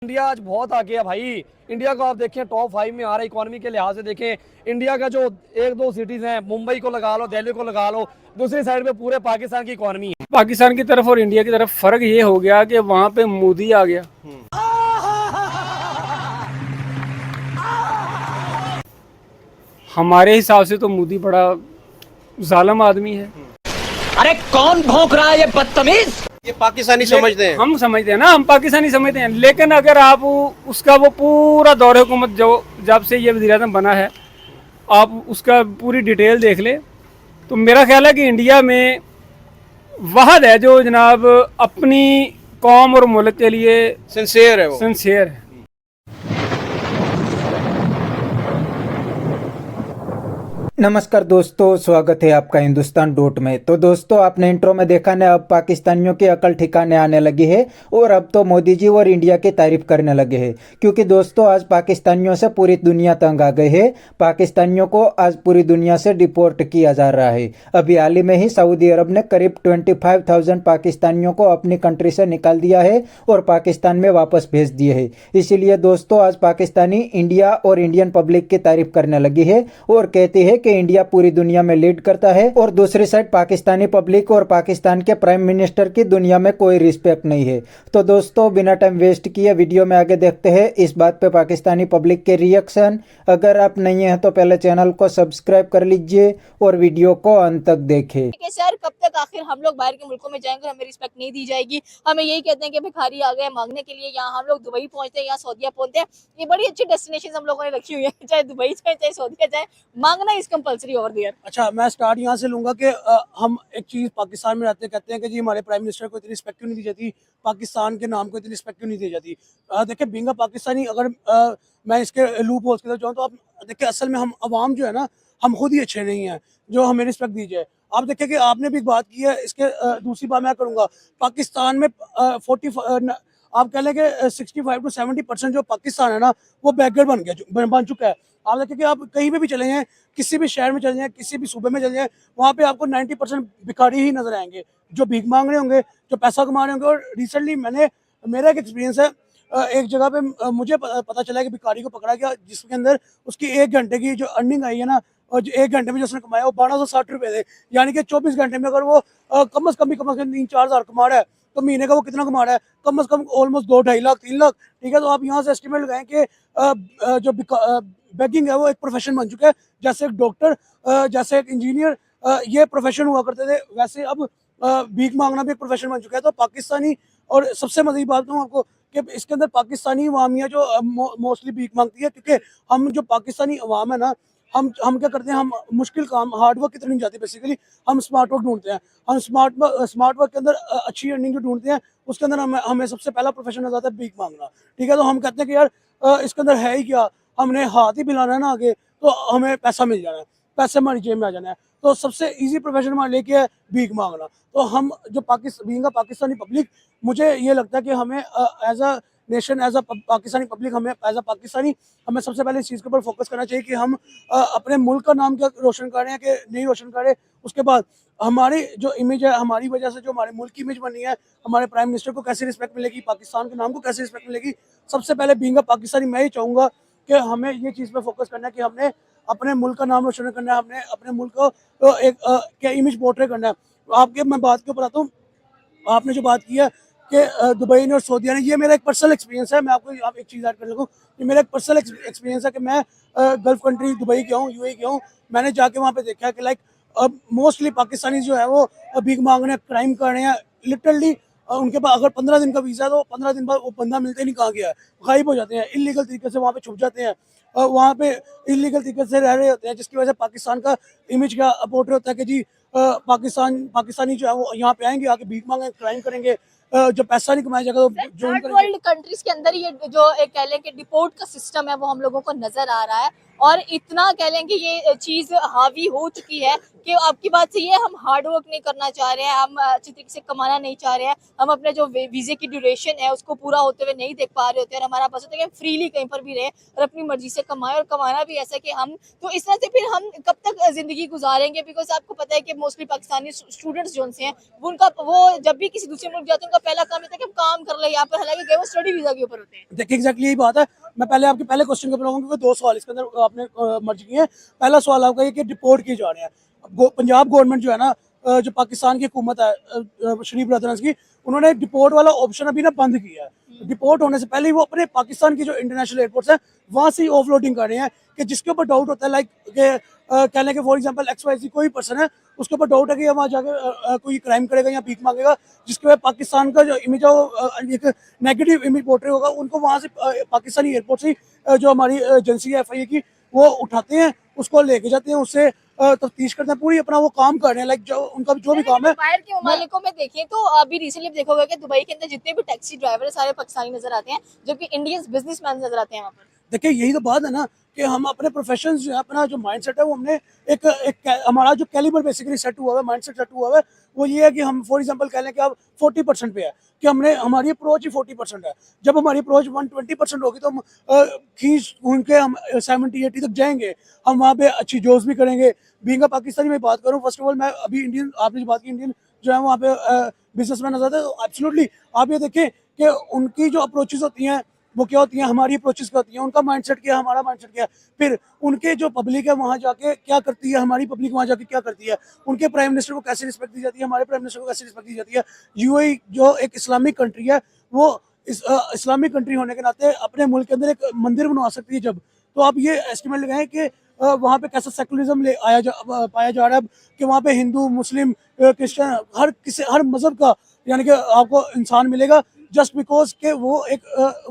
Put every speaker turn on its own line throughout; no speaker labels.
India आज बहुत आगे है भाई। इंडिया को आप देखें टॉप 5 में आ रहा है। इकोनॉमी के लिहाज से देखें इंडिया का जो एक दो सिटीज हैं, मुंबई को लगा लो, दिल्ली को लगा लो, दूसरी साइड पे पूरे पाकिस्तान की इकोनॉमी है।
पाकिस्तान की तरफ और इंडिया की तरफ फर्क ये हो गया कि वहाँ पे मोदी आ गया। हमारे हिसाब से तो मोदी बड़ा जालिम आदमी है।
अरे कौन भौंक रहा है ये बदतमीज।
ये पाकिस्तानी समझते हैं।
हम समझते हैं ना, हम पाकिस्तानी समझते हैं, लेकिन अगर आप उसका वो पूरा दौर हुकूमत जो जब से ये वज़ीर-ए-आज़म बना है, आप उसका पूरी डिटेल देख ले तो मेरा ख्याल है कि इंडिया में वाहद है जो जनाब अपनी कौम और मुल्क के लिए
सिंसियर है वो।
सिंसियर है।
नमस्कार दोस्तों, स्वागत है आपका हिंदुस्तान डॉट में। तो दोस्तों, आपने इंट्रो में देखा ना, अब पाकिस्तानियों की अकल ठिकाने आने लगी है और अब तो मोदी जी और इंडिया की तारीफ करने लगे हैं, क्योंकि दोस्तों आज पाकिस्तानियों से पूरी दुनिया तंग आ गई है। पाकिस्तानियों को आज पूरी दुनिया से डिपोर्ट किया जा रहा है। अभी हाल ही में ही सऊदी अरब ने करीब 25,000 पाकिस्तानियों को अपनी कंट्री से निकाल दिया है और पाकिस्तान में वापस भेज दिए है। इसीलिए दोस्तों आज पाकिस्तानी इंडिया और इंडियन पब्लिक की तारीफ करने लगी है और कहती है कि इंडिया पूरी दुनिया में लीड करता है, और दूसरी साइड पाकिस्तानी पब्लिक और पाकिस्तान के प्राइम मिनिस्टर की दुनिया में कोई रिस्पेक्ट नहीं है। तो दोस्तों बिना टाइम वेस्ट किए वीडियो में आगे देखते हैं इस बात पे पाकिस्तानी पब्लिक के रिएक्शन। अगर आप नहीं हैं तो पहले चैनल को सब्सक्राइब कर लीजिए और वीडियो को अंत तक देखें।
सर कब तक आखिर हम लोग बाहर के मुल्कों में जाएंगे, हमें रिस्पेक्ट नहीं दी जाएगी। हमें यही कहते हैं कि भिखारी आ गए मांगने के लिए, यहाँ हम लोग दुबई पहुंचते हैं, यहाँ सऊदीया पहुंचते हैं। ये बड़ी अच्छी डेस्टिनेशन हम लोगों ने रखी हुई है, चाहे दुबई जाए चाहे सऊदीया जाए, मांगना इज कंपल्सरी ओवर देयर।
अच्छा, मैं स्टार्ट यहाँ से लूंगा कि हम एक चीज़ पाकिस्तान में रहते कहते हैं कि जी हमारे प्राइम मिनिस्टर को इतनी रिस्पेक्ट क्यों नहीं दी जाती, पाकिस्तान के नाम को इतनी रिस्पेक्ट क्यों नहीं दी जाती। देखिए बीइंग पाकिस्तानी, अगर मैं इसके लूप होल्स की तरफ जाऊँ तो आप देखिए असल में हम अवाम जो है ना, हम खुद ही अच्छे नहीं हैं जो हमें रिस्पेक्ट दी जाए। आप देखिए कि आपने भी एक बात की है, इसके दूसरी बात मैं करूँगा। पाकिस्तान में 40 आप कह लें कि 65 to 70% जो पाकिस्तान है ना, वो बैकवर्ड बन चुका है। आप देखिए कि आप कहीं पे भी चले जाएं, किसी भी शहर में चले जाएं, किसी भी सूबे में चले जाएं, वहाँ पे आपको 90% भिखारी ही नजर आएंगे, जो भीख मांग रहे होंगे, जो पैसा कमा रहे होंगे। और रिसेंटली मेरा एक एक्सपीरियंस है, एक जगह पे मुझे पता चला कि भिखारी को पकड़ा गया, जिसके अंदर उसकी 1 घंटे की जो अर्निंग आई है ना, और जो 1 घंटे में जो उसने कमाया वो 1260 रुपये थे। यानी कि 24 घंटे में अगर वो कम से कम 3-4 हज़ार कमा रहा है, तो महीने का वो कितना कमा रहा है? कम से कम ऑलमोस्ट 2-2.5 लाख 3 लाख। ठीक है, तो आप यहाँ से एस्टिमेट लगाएं कि जो बेगिंग है वो एक प्रोफेशन बन चुका है। जैसे एक डॉक्टर, जैसे एक इंजीनियर, ये प्रोफेशन हुआ करते थे, वैसे अब भीख मांगना भी एक प्रोफेशन बन चुका है। तो पाकिस्तानी, और सबसे मज़े की बात बताऊँ आपको कि इसके अंदर पाकिस्तानी अवामिया जो मोस्टली भीख मांगती है, क्योंकि हम जो पाकिस्तानी अवाम है ना, हम क्या करते हैं, हम मुश्किल काम हार्ड वर्क की तरफ नहीं जाते। बेसिकली हम स्मार्ट वर्क ढूंढते हैं। हम स्मार्ट वर्क के अंदर अच्छी अर्निंग जो ढूंढते हैं, उसके अंदर हमें सबसे पहला प्रोफेशन नजर आता है भीख मांगना। ठीक है, तो हम कहते हैं कि यार इसके अंदर है ही क्या, हमने हाथ ही मिलाना है ना आगे, तो हमें पैसा मिल जाना है, पैसे हमारी जेब में आ जाना है। तो सबसे ईजी प्रोफेशन हमारे लेके है भीख मांगना। तो हम जो पाकिस्तानी पब्लिक, मुझे ये लगता है कि हमें as a nation, as a Pakistani public, हमें एज अ पाकिस्तानी हमें सबसे पहले इस चीज़ के ऊपर फोकस करना चाहिए कि हम अपने मुल्क का नाम क्या रोशन कर रहे हैं कि नहीं रोशन कर रहे। उसके बाद हमारी जो इमेज है, हमारी वजह से जो हमारे मुल्क की इमेज बनी है, हमारे प्राइम मिनिस्टर को कैसे रिस्पेक्ट मिलेगी, पाकिस्तान के नाम को कैसे रिस्पेक्ट मिलेगी। सबसे पहले बीइंग अ पाकिस्तानी मैं ये चाहूँगा कि हमें ये चीज़ पे फोकस करना है कि हमने अपने मुल्क का नाम रोशन करना है, हमने अपने मुल्क को एक क्या इमेज पोर्ट्रे करना है। आपके मैं बात के ऊपर आता हूँ। आपने जो बात की है कि दुबई ने और सऊदीया ने, ये मेरा एक पर्सनल एक्सपीरियंस है। मैं आपको आप एक चीज़ ऐड कर सकूँ, ये मेरा एक पर्सनल एक्सपीरियंस है कि मैं गल्फ कंट्री दुबई गया हूँ, यूएई गया हूँ। मैंने जाके वहाँ पे देखा है कि लाइक मोस्टली पाकिस्तानी जो है वो भीख मांग रहे हैं, क्राइम कर रहे हैं लिटरली। उनके पास अगर 15 दिन का वीज़ा है तो 15 दिन बाद वो बंदा मिलते नहीं, कहाँ गया है, गायब हो जाते हैं, इलीगल तरीके से वहाँ पे छुप जाते हैं, वहाँ पे इलीगल तरीके से रह रहे होते हैं, जिसकी वजह से पाकिस्तान का इमेज का पोर्ट्रेट होता है कि जी पाकिस्तानी जो है वो यहाँ पे आएंगे, आके भीख मांगे, क्राइम करेंगे, जो पैसा नहीं कमाया जाएगा तो जो
थर्ड वर्ल्ड कंट्रीज के अंदर ये जो एक कह लें कि डिपोर्ट का सिस्टम है वो हम लोगों को नजर आ रहा है। और इतना कह लें कि ये चीज हावी हो चुकी है कि आपकी बात सही है, हम हार्ड वर्क नहीं करना चाह रहे हैं, हम अच्छी तरीके से कमाना नहीं चाह रहे हैं, हम अपने जो वीजे की ड्यूरेशन है उसको पूरा होते हुए नहीं देख पा रहे होते हैं, और हमारा बस होता है कि हम फ्रीली कहीं पर भी रहे और अपनी मर्जी से कमाएं, और कमाना भी ऐसा कि हम तो इस तरह से फिर हम कब तक जिंदगी गुजारेंगे। बिकॉज आपको पता है कि मोस्टली पाकिस्तानी स्टूडेंट्स जो हैं वो जब भी किसी दूसरे मुल्क जाते हैं उनका पहला काम होता है कि हम काम कर ले यहाँ पर, हालांकि गए वो स्टडी वीजा के ऊपर होते हैं।
देखिए एग्जैक्टली यही बात है। मैं पहले आपके पहले क्वेश्चन के ऊपर आऊंगा, क्योंकि 2 सवाल इसके अंदर आपने मर्ज किए हैं। पहला सवाल आपका ये कि डिपोर्ट किए जा रहे हैं। पंजाब गवर्नमेंट जो है ना, जो पाकिस्तान की हुकूमत है शरीफ ब्रदर्स की, उन्होंने डिपोर्ट वाला ऑप्शन अभी ना बंद किया है। डिपोर्ट होने से पहले ही वो अपने पाकिस्तान की जो इंटरनेशनल एयरपोर्ट्स हैं वहाँ से ही ऑफलोडिंग कर रहे हैं, कि जिसके ऊपर डाउट होता है, लाइक कह लें कि फॉर एग्जांपल XYZ कोई पर्सन है, उसके ऊपर डाउट है कि वहाँ जाके कोई क्राइम करेगा या भीख मांगेगा, जिसके वजह पाकिस्तान का जो इमेज है वो एक नेगेटिव इमेज पोर्ट्रे होगा, उनको वहाँ से पाकिस्तानी एयरपोर्ट से जो हमारी एजेंसी है FIA की, वो उठाते हैं, उसको लेके जाते हैं, उससे तफ्तीश करते हैं, पूरी अपना वो काम कर रहे हैं, लाइक जो उनका जो भी काम है।
बाहर के ममालिकों में देखें तो अभी रिसेंटली देखा होगा कि दुबई के अंदर जितने भी टैक्सी ड्राइवर है सारे पाकिस्तानी नजर आते हैं, जबकि इंडियंस बिजनेसमैन नजर आते हैं वहाँ पर।
देखिए यही तो बात है ना, कि हम अपने प्रोफेशन जो है, अपना जो माइंड सेट है, वो हमने एक हमारा जो कैलिबर बेसिकली सेट हुआ है, माइंड सेट सेट हुआ है, वो ये है कि हम फॉर एग्जांपल कह लें कि अब 40% पे है, कि हमने हमारी अप्रोच ही 40% है। जब हमारी अप्रोच 120% होगी तो हम खींच घूम के हम 70-80 तक जाएंगे, हम वहाँ पे अच्छी जॉब्स भी करेंगे। बीइंग अ पाकिस्तानी में बात करूँ, फर्स्ट ऑफ ऑल मैं अभी इंडियन, आपने जो बात की इंडियन जो है वहाँ पे बिजनेसमैन नजर आते हैं, तो एब्सोल्युटली आप ये देखें कि उनकी जो अप्रोचेस होती हैं वो क्या होती है, हमारी अप्रोचेस क्या होती है, उनका माइंडसेट क्या है, हमारा माइंडसेट क्या है, फिर उनके जो पब्लिक है वहाँ जाके क्या करती है, हमारी पब्लिक वहाँ जाके क्या करती है, उनके प्राइम मिनिस्टर को कैसे रिस्पेक्ट दी जाती है, हमारे प्राइम मिनिस्टर को कैसे रिस्पेक्ट दी जाती है। UAE जो एक इस्लामिक कंट्री है, वो इस्लामिक कंट्री होने के नाते अपने मुल्क के अंदर एक मंदिर बनवा सकती है जब, तो आप ये एस्टिमेट लगाएं कि वहाँ पे कैसा सेकुलरिज्म पाया जा रहा है, कि वहाँ पे हिंदू, मुस्लिम, क्रिश्चियन, हर मजहब का यानी कि आपको इंसान मिलेगा, जस्ट बिकॉज के वो एक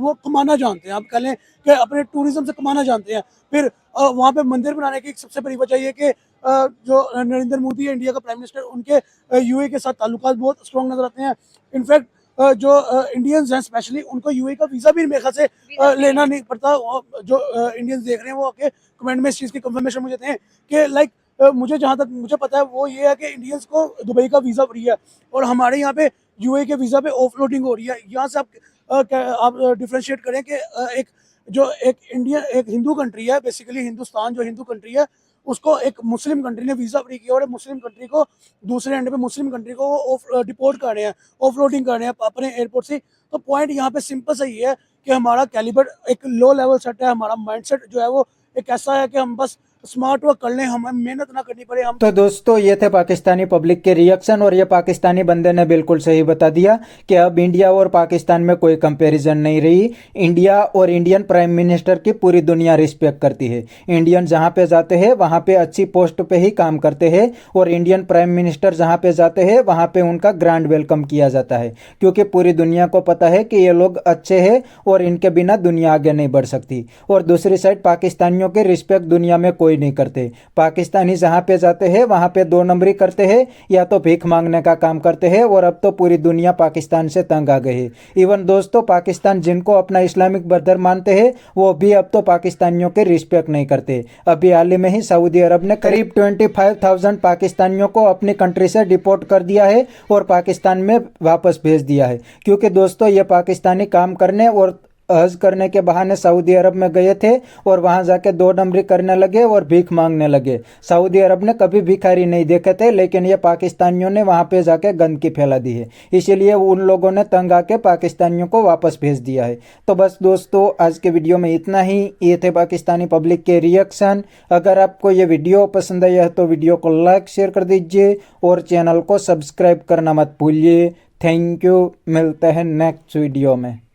वो कमाना जानते हैं, आप कह लें कि अपने टूरिज्म से कमाना जानते हैं। फिर वहाँ पे मंदिर बनाने की सबसे बड़ी वजह ये कि जो नरेंद्र मोदी है, इंडिया का प्राइम मिनिस्टर, उनके UAE के साथ ताल्लुकात बहुत स्ट्रॉन्ग नजर आते हैं। इनफैक्ट जो इंडियंस हैं स्पेशली, उनको UAE का वीज़ा भी मेरे ख्याल से लेना नहीं पड़ता। जो इंडियंस देख रहे हैं वो आके कमेंट में इस चीज़ की कंफर्मेशन मुझे दें कि लाइक मुझे जहाँ तक मुझे पता है वो ये है कि इंडियंस को दुबई का वीज़ा फ्री है, और हमारे यहाँ पे UAE के वीज़ा पे ऑफलोडिंग हो रही है। यहाँ से आप डिफ्रेंशिएट करें कि एक हिंदू कंट्री है, बेसिकली हिंदुस्तान जो हिंदू कंट्री है, उसको एक मुस्लिम कंट्री ने वीज़ा फ्री किया, और मुस्लिम कंट्री को दूसरे एंड पे मुस्लिम कंट्री को वो डिपोर्ट कर रहे हैं, ऑफलोडिंग कर रहे हैं अपने एयरपोर्ट से। तो पॉइंट यहाँ पे सिंपल सा ये है कि हमारा कैलिबर एक लो लेवल सेट है, हमारा माइंडसेट जो है वो एक ऐसा है कि हम बस स्मार्ट वर्क कर लें, हमें मेहनत ना करनी पड़े। हम
तो दोस्तों ये थे पाकिस्तानी पब्लिक के रिएक्शन, और ये पाकिस्तानी बंदे ने बिल्कुल सही बता दिया कि अब इंडिया और पाकिस्तान में कोई कंपैरिजन नहीं रही। इंडिया और इंडियन प्राइम मिनिस्टर की पूरी दुनिया रिस्पेक्ट करती है। इंडियन जहां पे जाते हैं वहां पे अच्छी पोस्ट पे ही काम करते हैं, और इंडियन प्राइम मिनिस्टर जहां पे जाते हैं वहां पे उनका ग्रैंड वेलकम किया जाता है, क्योंकि पूरी दुनिया को पता है कि ये लोग अच्छे हैं और इनके बिना दुनिया आगे नहीं बढ़ सकती। और दूसरी साइड पाकिस्तानियों की रिस्पेक्ट दुनिया में कोई नहीं करते। पाकिस्तानी जहां पे जाते हैं वहां पे 2 नंबरी करते हैं, या तो भीख मांगने का काम करते हैं, और अब तो पूरी दुनिया पाकिस्तान से तंग आ गई है। इवन दोस्तों पाकिस्तान जिनको अपना इस्लामिक ब्रदर मानते हैं वो भी अब तो पाकिस्तानियों के रिस्पेक्ट नहीं करते। अभी हाल ही में ही सऊदी अरब ने करीब 25,000 पाकिस्तानियों को अपनी कंट्री से डिपोर्ट कर दिया है और पाकिस्तान में वापस भेज दिया है, क्योंकि दोस्तों ये पाकिस्तानी काम करने और हज करने के बहाने सऊदी अरब में गए थे, और वहां जाके 2 नंबरी करने लगे और भीख मांगने लगे। सऊदी अरब ने कभी भिखारी नहीं देखे थे, लेकिन ये पाकिस्तानियों ने वहां पे जाके गंदगी फैला दी है, इसीलिए उन लोगों ने तंग आके पाकिस्तानियों को वापस भेज दिया है। तो बस दोस्तों आज के वीडियो में इतना ही। ये थे पाकिस्तानी पब्लिक के रिएक्शन। अगर आपको ये वीडियो पसंद आया है तो वीडियो को लाइक शेयर कर दीजिए, और चैनल को सब्सक्राइब करना मत भूलिए। थैंक यू, मिलते हैं नेक्स्ट वीडियो में।